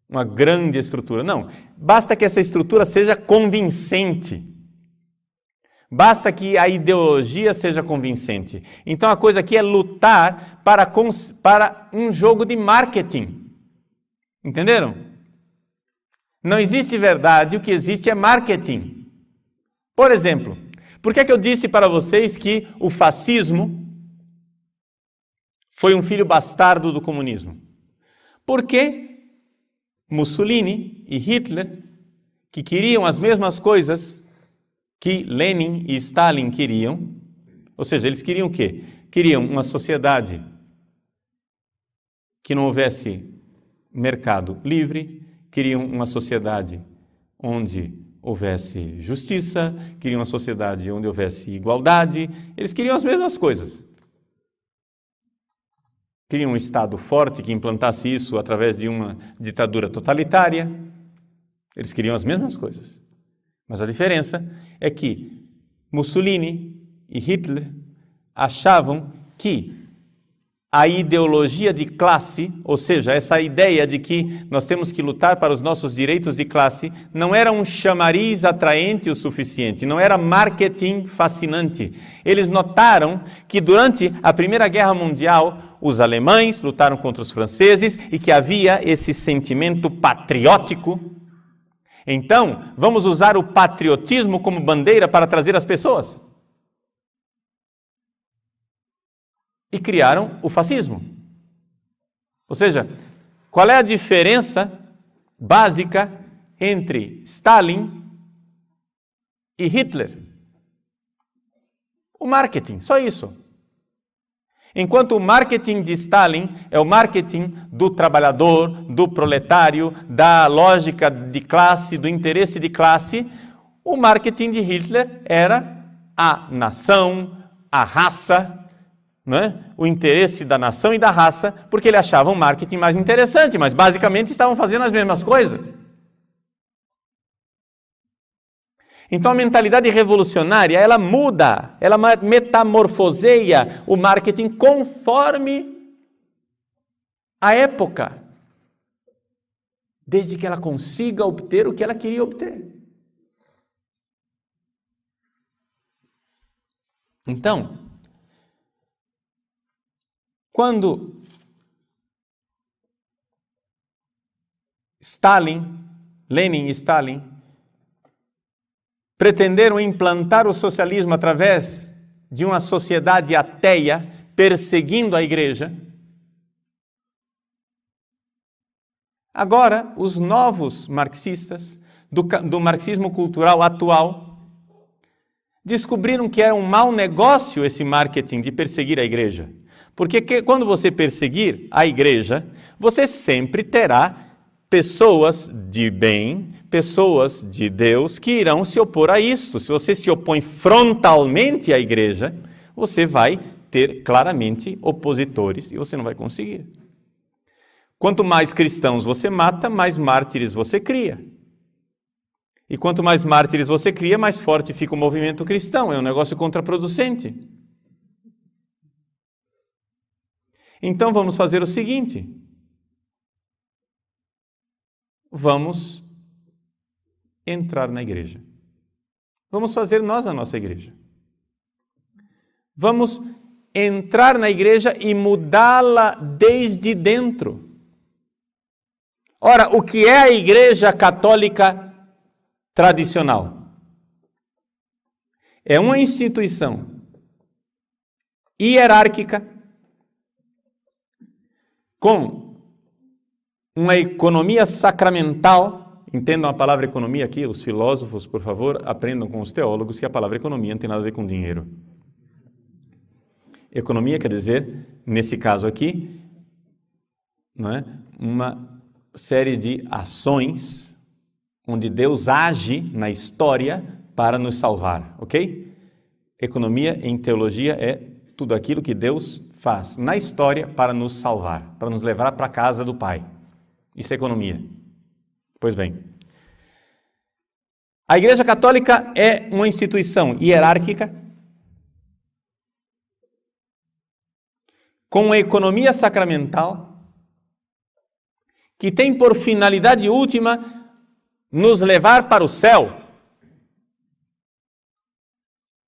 Uma grande estrutura. Não, basta que essa estrutura seja convincente. Basta que a ideologia seja convincente. Então, a coisa aqui é lutar para um jogo de marketing. Entenderam? Não existe verdade, o que existe é marketing. Por exemplo, por que eu disse para vocês que o fascismo foi um filho bastardo do comunismo? Porque Mussolini e Hitler, que queriam as mesmas coisas que Lenin e Stalin queriam, ou seja, eles queriam o quê? Queriam uma sociedade que não houvesse mercado livre, queriam uma sociedade onde houvesse justiça, queriam uma sociedade onde houvesse igualdade, eles queriam as mesmas coisas. Queriam um Estado forte que implantasse isso através de uma ditadura totalitária, eles queriam as mesmas coisas. Mas a diferença é que Mussolini e Hitler achavam que a ideologia de classe, ou seja, essa ideia de que nós temos que lutar para os nossos direitos de classe, não era um chamariz atraente o suficiente, não era marketing fascinante. Eles notaram que durante a Primeira Guerra Mundial, os alemães lutaram contra os franceses e que havia esse sentimento patriótico. Então, vamos usar o patriotismo como bandeira para trazer as pessoas. E criaram o fascismo. Ou seja, qual é a diferença básica entre Stalin e Hitler? O marketing, só isso. Enquanto o marketing de Stalin é o marketing do trabalhador, do proletário, da lógica de classe, do interesse de classe, o marketing de Hitler era a nação, a raça, né? O interesse da nação e da raça, porque ele achava um marketing mais interessante, mas basicamente estavam fazendo as mesmas coisas. Então a mentalidade revolucionária, ela muda, ela metamorfoseia o marketing conforme a época, desde que ela consiga obter o que ela queria obter. Então, quando Lenin e Stalin pretenderam implantar o socialismo através de uma sociedade ateia, perseguindo a igreja. Agora, os novos marxistas, do marxismo cultural atual, descobriram que é um mau negócio esse marketing de perseguir a igreja. Porque quando você perseguir a igreja, você sempre terá pessoas de bem, pessoas de Deus que irão se opor a isto. Se você se opõe frontalmente à igreja, você vai ter claramente opositores e você não vai conseguir. Quanto mais cristãos você mata, mais mártires você cria. E quanto mais mártires você cria, mais forte fica o movimento cristão. É um negócio contraproducente. Então vamos fazer o seguinte. Vamos entrar na igreja. Vamos fazer nós a nossa igreja. Vamos entrar na igreja e mudá-la desde dentro. Ora, o que é a igreja católica tradicional? É uma instituição hierárquica com uma economia sacramental. Entendam a palavra economia aqui, os filósofos, por favor, aprendam com os teólogos que a palavra economia não tem nada a ver com dinheiro. Economia quer dizer, nesse caso aqui, não é? Uma série de ações onde Deus age na história para nos salvar, ok? Economia em teologia é tudo aquilo que Deus faz na história para nos salvar, para nos levar para a casa do Pai. Isso é economia. Pois bem, a Igreja Católica é uma instituição hierárquica com uma economia sacramental que tem por finalidade última nos levar para o céu.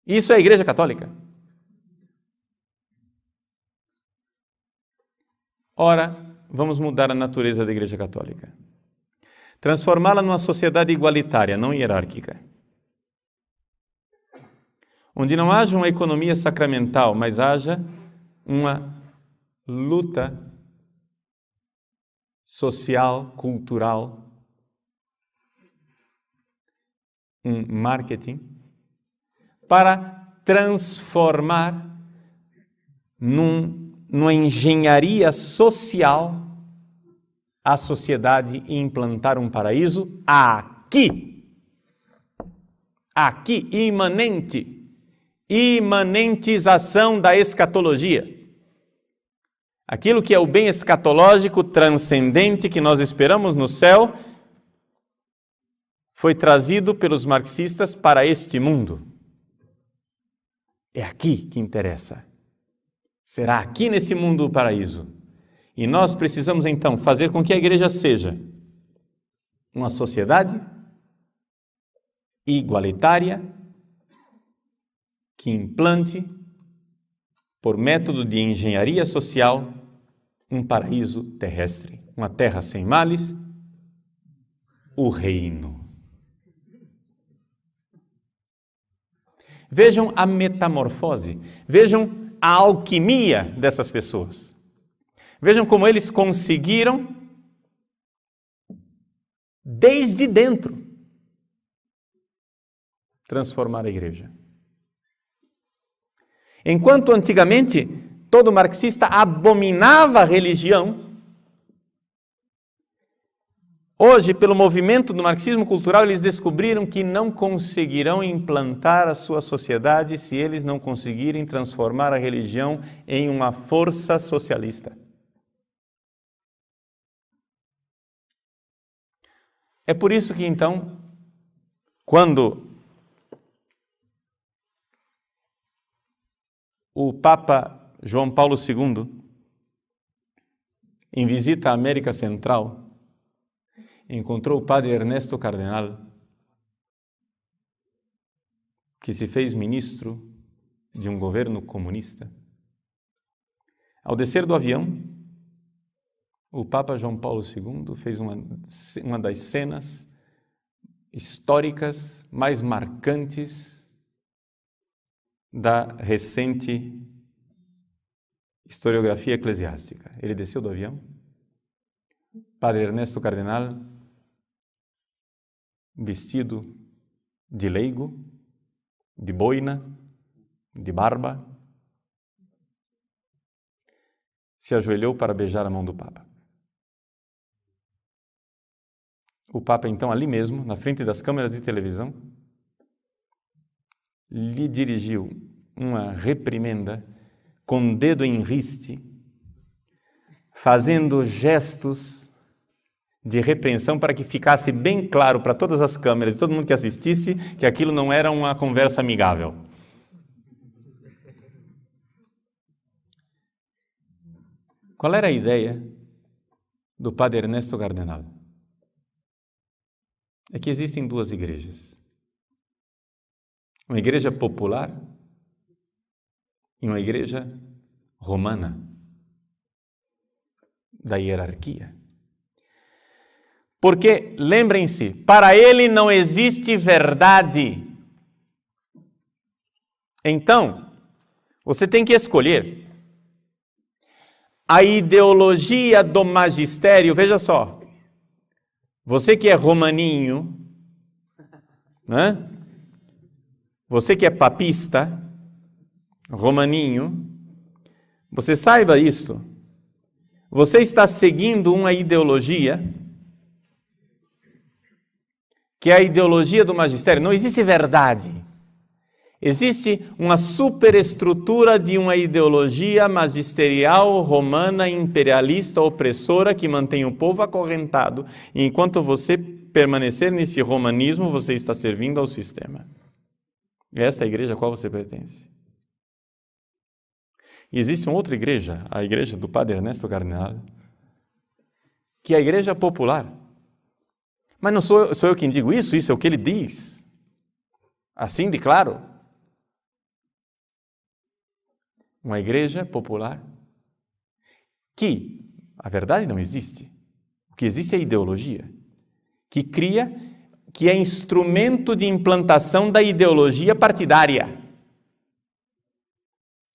Isso é a Igreja Católica. Ora, vamos mudar a natureza da Igreja Católica. Transformá-la numa sociedade igualitária, não hierárquica. Onde não haja uma economia sacramental, mas haja uma luta social, cultural, um marketing, para transformar numa engenharia social a sociedade e implantar um paraíso aqui. Aqui, imanente. Imanentização da escatologia. Aquilo que é o bem escatológico transcendente que nós esperamos no céu foi trazido pelos marxistas para este mundo. É aqui que interessa. Será aqui nesse mundo o paraíso. E nós precisamos então fazer com que a igreja seja uma sociedade igualitária que implante, por método de engenharia social, um paraíso terrestre, uma terra sem males, o reino. Vejam a metamorfose, vejam a alquimia dessas pessoas. Vejam como eles conseguiram, desde dentro, transformar a igreja. Enquanto antigamente todo marxista abominava a religião, hoje, pelo movimento do marxismo cultural, eles descobriram que não conseguirão implantar a sua sociedade se eles não conseguirem transformar a religião em uma força socialista. É por isso que, então, quando o Papa João Paulo II, em visita à América Central, encontrou o padre Ernesto Cardenal, que se fez ministro de um governo comunista. Ao descer do avião, o Papa João Paulo II fez uma das cenas históricas mais marcantes da recente historiografia eclesiástica. Ele desceu do avião, padre Ernesto Cardenal, vestido de leigo, de boina, de barba, se ajoelhou para beijar a mão do Papa. O Papa, então, ali mesmo, na frente das câmeras de televisão, lhe dirigiu uma reprimenda com o dedo em riste, fazendo gestos de repreensão para que ficasse bem claro para todas as câmeras e todo mundo que assistisse que aquilo não era uma conversa amigável. Qual era a ideia do padre Ernesto Cardenal? É que existem duas igrejas. Uma igreja popular e uma igreja romana, da hierarquia. Porque, lembrem-se, para ele não existe verdade. Então, você tem que escolher a ideologia do magistério. Veja só, você que é romaninho, né? Você que é papista, romaninho, você saiba isso. Você está seguindo uma ideologia que é a ideologia do magistério. Não existe verdade. Existe uma superestrutura de uma ideologia magisterial romana, imperialista, opressora, que mantém o povo acorrentado. E enquanto você permanecer nesse romanismo, você está servindo ao sistema. Esta é a igreja a qual você pertence. E existe uma outra igreja, a igreja do padre Ernesto Cardenal, que é a igreja popular. Mas não sou eu quem digo isso é o que ele diz. Assim de claro. Uma igreja popular que, a verdade não existe. O que existe é a ideologia, que é instrumento de implantação da ideologia partidária,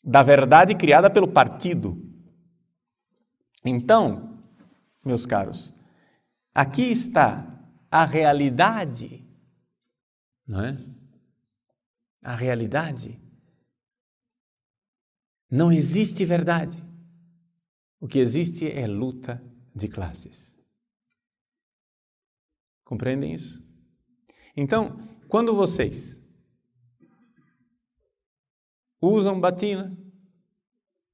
da verdade criada pelo partido. Então, meus caros, aqui está a realidade, não é? A realidade. Não existe verdade. O que existe é luta de classes. Compreendem isso? Então, quando vocês usam batina,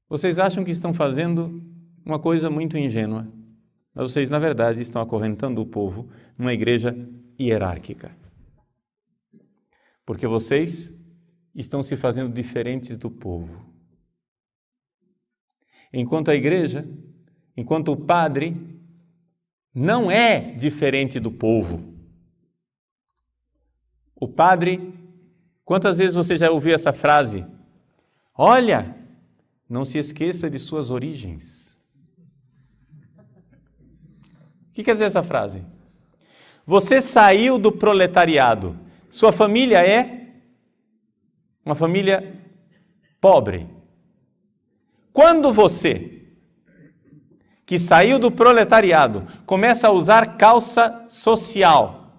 vocês acham que estão fazendo uma coisa muito ingênua, mas vocês, na verdade, estão acorrentando o povo numa igreja hierárquica. Porque vocês estão se fazendo diferentes do povo. Enquanto a igreja, enquanto o padre, não é diferente do povo. O padre, quantas vezes você já ouviu essa frase? Olha, não se esqueça de suas origens. O que quer dizer essa frase? Você saiu do proletariado. Sua família é uma família pobre. Quando você, que saiu do proletariado, começa a usar calça social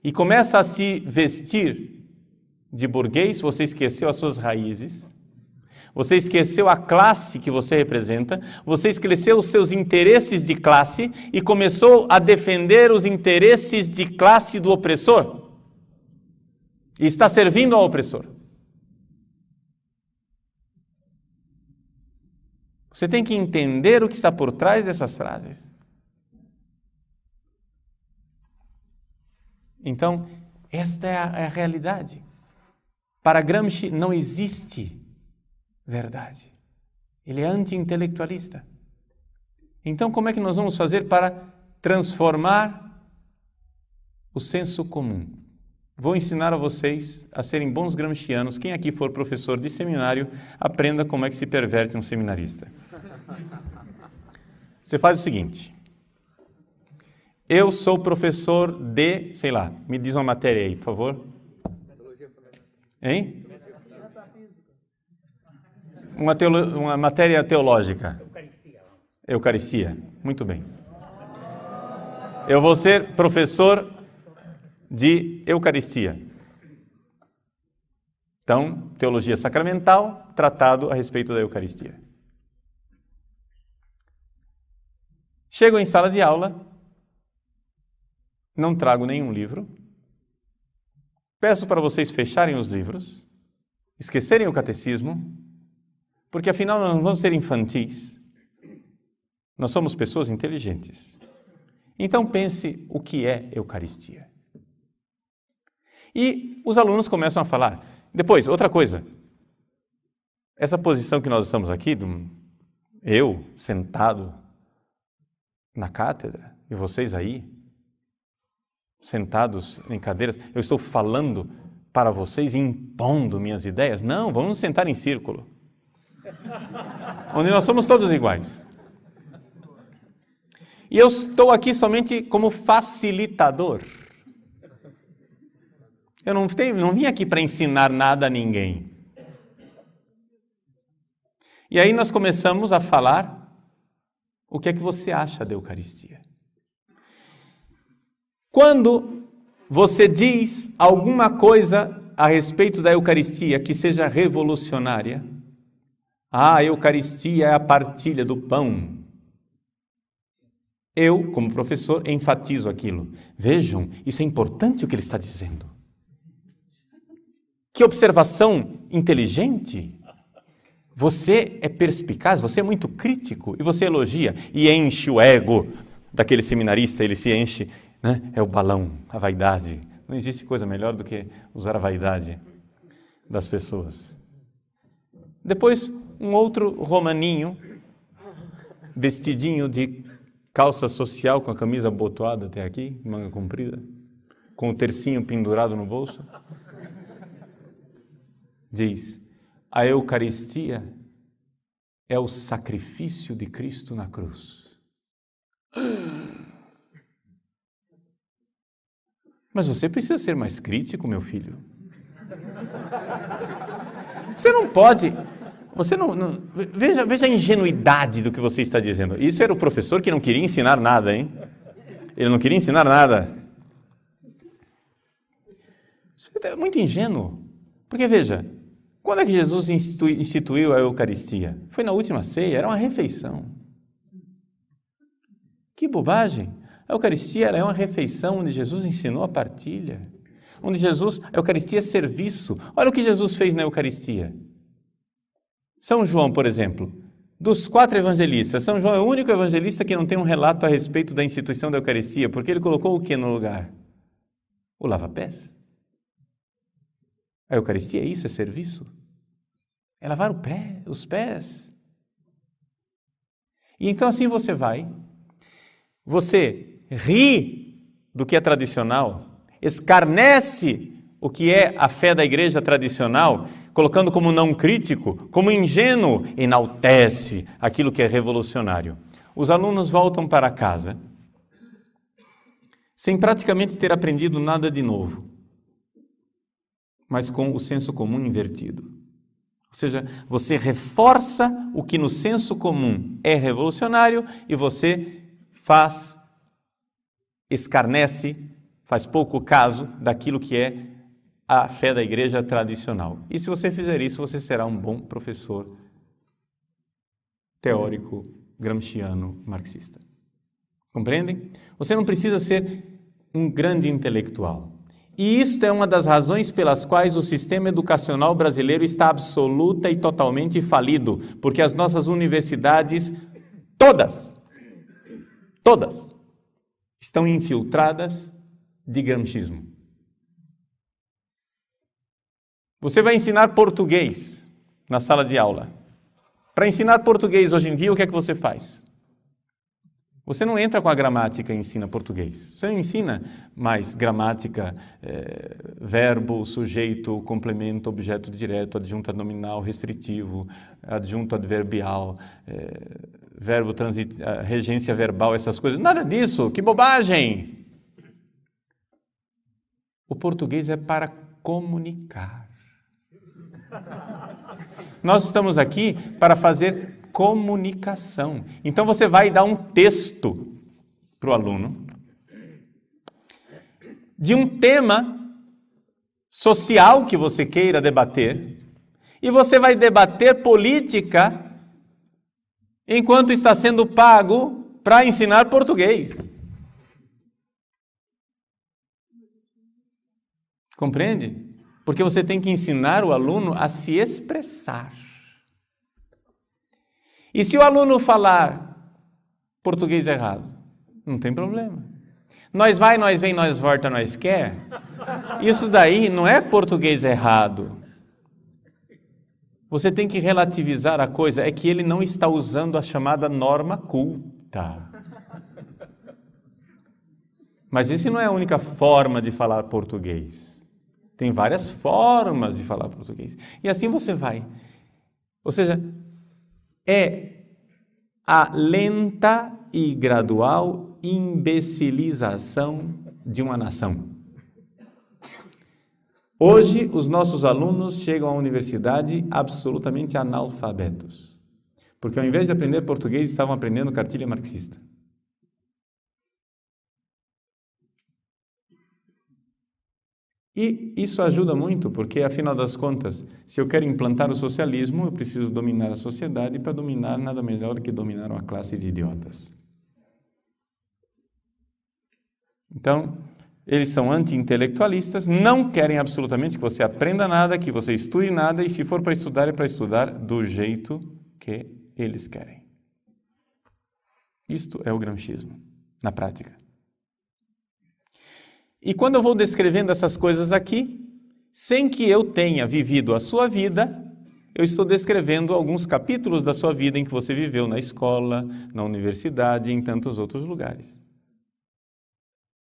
e começa a se vestir de burguês, você esqueceu as suas raízes, você esqueceu a classe que você representa, você esqueceu os seus interesses de classe e começou a defender os interesses de classe do opressor. E está servindo ao opressor. Você tem que entender o que está por trás dessas frases. Então, esta é a realidade. Para Gramsci não existe verdade. Ele é anti-intelectualista. Então, como é que nós vamos fazer para transformar o senso comum? Vou ensinar a vocês a serem bons gramscianos. Quem aqui for professor de seminário, aprenda como é que se perverte um seminarista. Você faz o seguinte. Eu sou professor de, sei lá, me diz uma matéria aí, por favor. Hein? Uma matéria teológica. Eucaristia. Muito bem. Eu vou ser professor de Eucaristia. Então, teologia sacramental, tratado a respeito da Eucaristia. Chego em sala de aula, não trago nenhum livro, peço para vocês fecharem os livros, esquecerem o catecismo, porque afinal nós não vamos ser infantis, nós somos pessoas inteligentes. Então pense o que é Eucaristia. E os alunos começam a falar. Depois, outra coisa, essa posição que nós estamos aqui, eu sentado na cátedra e vocês aí, sentados em cadeiras, eu estou falando para vocês, impondo minhas ideias? Não, vamos nos sentar em círculo, onde nós somos todos iguais. E eu estou aqui somente como facilitador. Eu não vim aqui para ensinar nada a ninguém. E aí nós começamos a falar o que é que você acha da Eucaristia. Quando você diz alguma coisa a respeito da Eucaristia que seja revolucionária, a Eucaristia é a partilha do pão. Eu, como professor, enfatizo aquilo. Vejam, isso é importante o que ele está dizendo. Que observação inteligente. Você é perspicaz, você é muito crítico e você elogia e enche o ego daquele seminarista, ele se enche, né? É o balão, a vaidade. Não existe coisa melhor do que usar a vaidade das pessoas. Depois, um outro romaninho, vestidinho de calça social com a camisa abotoada até aqui, manga comprida, com o tercinho pendurado no bolso, diz: a Eucaristia é o sacrifício de Cristo na cruz. Mas você precisa ser mais crítico, meu filho. Você não pode... Veja a ingenuidade do que você está dizendo. Isso era o professor que não queria ensinar nada, hein? Ele não queria ensinar nada. Você é muito ingênuo. Porque veja, quando é que Jesus instituiu a Eucaristia? Foi na última ceia, era uma refeição. Que bobagem! A Eucaristia é uma refeição onde Jesus ensinou a partilha. A Eucaristia é serviço. Olha o que Jesus fez na Eucaristia. São João, por exemplo, dos 4 evangelistas, São João é o único evangelista que não tem um relato a respeito da instituição da Eucaristia, porque ele colocou o que no lugar? O lava-pés. A Eucaristia é isso, é serviço. É lavar os pés. E então assim você ri do que é tradicional, escarnece o que é a fé da igreja tradicional, colocando como não crítico, como ingênuo, enaltece aquilo que é revolucionário. os alunos voltam para casa sem praticamente ter aprendido nada de novo, mas com o senso comum invertido. Ou seja, você reforça o que no senso comum é revolucionário e você escarnece, faz pouco caso daquilo que é a fé da igreja tradicional. E se você fizer isso, você será um bom professor teórico, gramsciano, marxista. Compreendem? Você não precisa ser um grande intelectual. E isto é uma das razões pelas quais o sistema educacional brasileiro está absoluta e totalmente falido, porque as nossas universidades, todas, estão infiltradas de gramscismo. Você vai ensinar português na sala de aula. Para ensinar português hoje em dia, o que é que você faz? Você não entra com a gramática e ensina português. Você não ensina mais gramática, verbo, sujeito, complemento, objeto direto, adjunto nominal, restritivo, adjunto adverbial, verbo regência verbal, essas coisas. Nada disso, que bobagem! O português é para comunicar. Nós estamos aqui para fazer comunicação. Então você vai dar um texto para o aluno de um tema social que você queira debater e você vai debater política enquanto está sendo pago para ensinar português. Compreende? Porque você tem que ensinar o aluno a se expressar. E se o aluno falar português errado, não tem problema. Nós vai, nós vem, nós volta, nós quer. Isso daí não é português errado. Você tem que relativizar a coisa, é que ele não está usando a chamada norma culta. Mas isso não é a única forma de falar português. Tem várias formas de falar português. E assim você vai. Ou seja, é a lenta e gradual imbecilização de uma nação. Hoje, os nossos alunos chegam à universidade absolutamente analfabetos. Porque ao invés de aprender português, estavam aprendendo cartilha marxista. E isso ajuda muito, porque, afinal das contas, se eu quero implantar o socialismo, eu preciso dominar a sociedade, e para dominar, nada melhor que dominar uma classe de idiotas. Então, eles são anti-intelectualistas, não querem absolutamente que você aprenda nada, que você estude nada, e se for para estudar, é para estudar do jeito que eles querem. Isto é o gramscismo, na prática. E quando eu vou descrevendo essas coisas aqui, sem que eu tenha vivido a sua vida, eu estou descrevendo alguns capítulos da sua vida em que você viveu na escola, na universidade e em tantos outros lugares.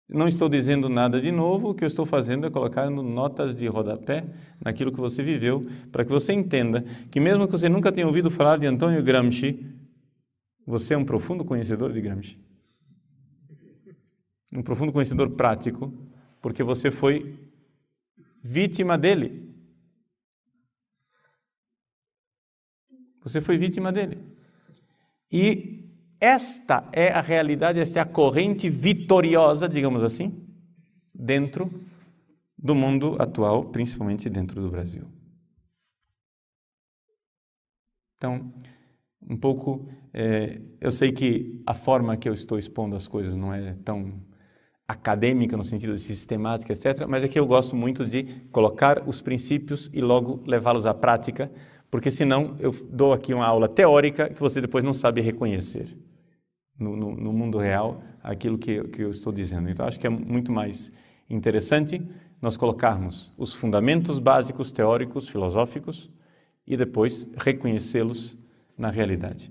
Não estou dizendo nada de novo, o que eu estou fazendo é colocar notas de rodapé naquilo que você viveu, para que você entenda que mesmo que você nunca tenha ouvido falar de Antônio Gramsci, você é um profundo conhecedor de Gramsci. Um profundo conhecedor prático, porque você foi vítima dele. Você foi vítima dele. E esta é a realidade, esta é a corrente vitoriosa, digamos assim, dentro do mundo atual, principalmente dentro do Brasil. Então, um pouco, eu sei que a forma que eu estou expondo as coisas não é tão acadêmica no sentido de sistemática, etc., mas é que eu gosto muito de colocar os princípios e logo levá-los à prática, porque senão eu dou aqui uma aula teórica que você depois não sabe reconhecer no mundo real aquilo que eu estou dizendo. Então, acho que é muito mais interessante nós colocarmos os fundamentos básicos teóricos, filosóficos, e depois reconhecê-los na realidade.